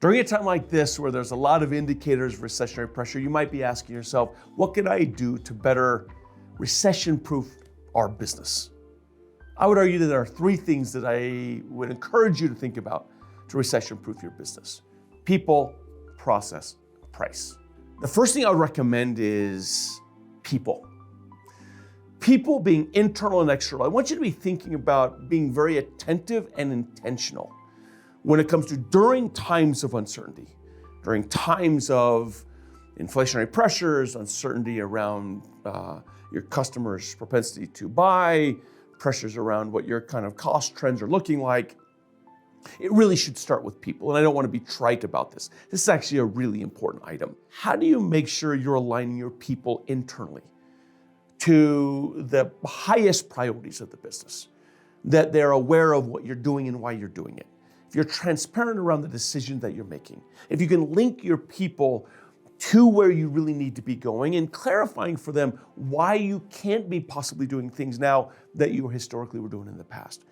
During a time like this, where there's a lot of indicators of recessionary pressure, you might be asking yourself, what can I do to better recession-proof our business? I would argue that there are three things that I would encourage you to think about to recession-proof your business: people, process, price. The first thing I would recommend is people. People being internal and external. I want you to be thinking about being very attentive and intentional when it comes to during times of uncertainty, during times of inflationary pressures, uncertainty around your customers' propensity to buy, pressures around what your kind of cost trends are looking like. It really should start with people, and I don't want to be trite about this. This is actually a really important item. How do you make sure you're aligning your people internally to the highest priorities of the business, that they're aware of what you're doing and why you're doing it? If you're transparent around the decisions that you're making, if you can link your people to where you really need to be going and clarifying for them why you can't be possibly doing things now that you historically were doing in the past,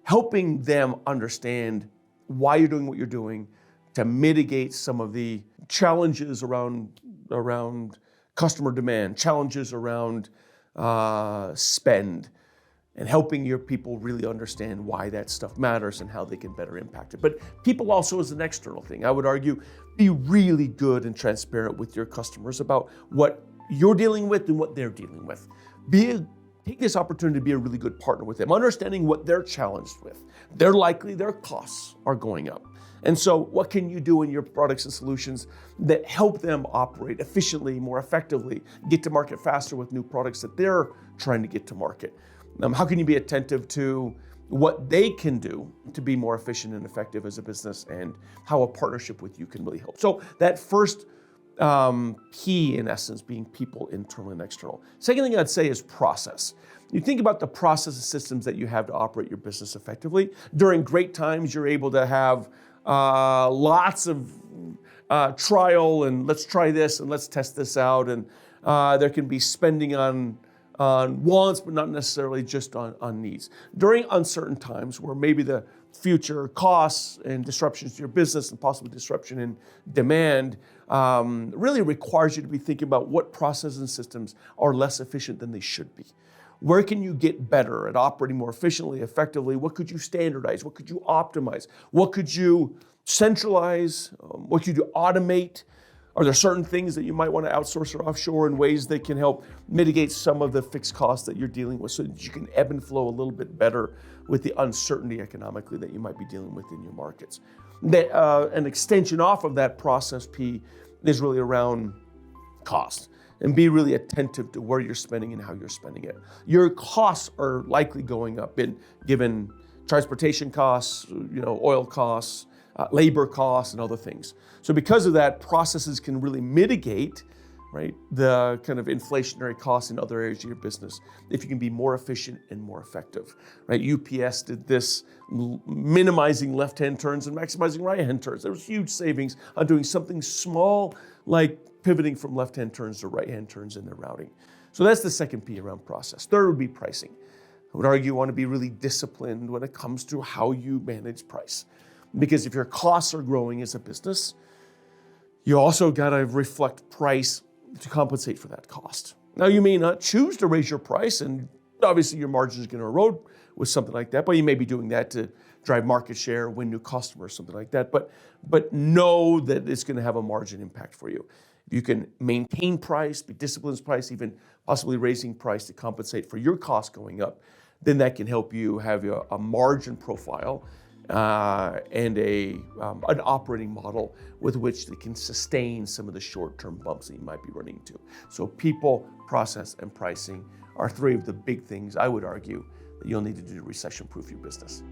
helping them understand why you're doing what you're doing to mitigate some of the challenges around customer demand, challenges around spend, and helping your people really understand why that stuff matters and how they can better impact it. But people also is an external thing. I would argue, be really good and transparent with your customers about what you're dealing with and what they're dealing with. Take this opportunity to be a really good partner with them, understanding what they're challenged with. They're likely their costs are going up. And so what can you do in your products and solutions that help them operate efficiently, more effectively, get to market faster with new products that they're trying to get to market? How can you be attentive to what they can do to be more efficient and effective as a business, and how a partnership with you can really help? So that first key, in essence, being people, internal and external. Second thing I'd say is process. You think about the process and systems that you have to operate your business effectively. During great times, you're able to have lots of trial and let's try this and let's test this out. And there can be spending on wants, but not necessarily just on needs. During uncertain times where maybe the future costs and disruptions to your business and possibly disruption in demand really requires you to be thinking about what processes and systems are less efficient than they should be. Where can you get better at operating more efficiently, effectively? What could you standardize? What could you optimize? What could you centralize? What could you automate? Are there certain things that you might want to outsource or offshore in ways that can help mitigate some of the fixed costs that you're dealing with so that you can ebb and flow a little bit better with the uncertainty economically that you might be dealing with in your markets? An extension off of that process P is really around cost, and be really attentive to where you're spending and how you're spending it. Your costs are likely going up given transportation costs, oil costs, labor costs, and other things. So because of that, processes can really mitigate, right, the kind of inflationary costs in other areas of your business if you can be more efficient and more effective, right? UPS did this, minimizing left-hand turns and maximizing right-hand turns. There was huge savings on doing something small like pivoting from left-hand turns to right-hand turns in their routing. So that's the second P around process. Third would be pricing. I would argue you want to be really disciplined when it comes to how you manage price. Because if your costs are growing as a business, you also got to reflect price to compensate for that cost. Now, you may not choose to raise your price, and obviously your margin is going to erode with something like that, but you may be doing that to drive market share, win new customers, something like that. But know that it's going to have a margin impact for you. If you can maintain price, be disciplined with price, even possibly raising price to compensate for your costs going up, then that can help you have a margin profile and an operating model with which they can sustain some of the short-term bumps that you might be running into. So people, process, and pricing are three of the big things I would argue that you'll need to do to recession-proof your business.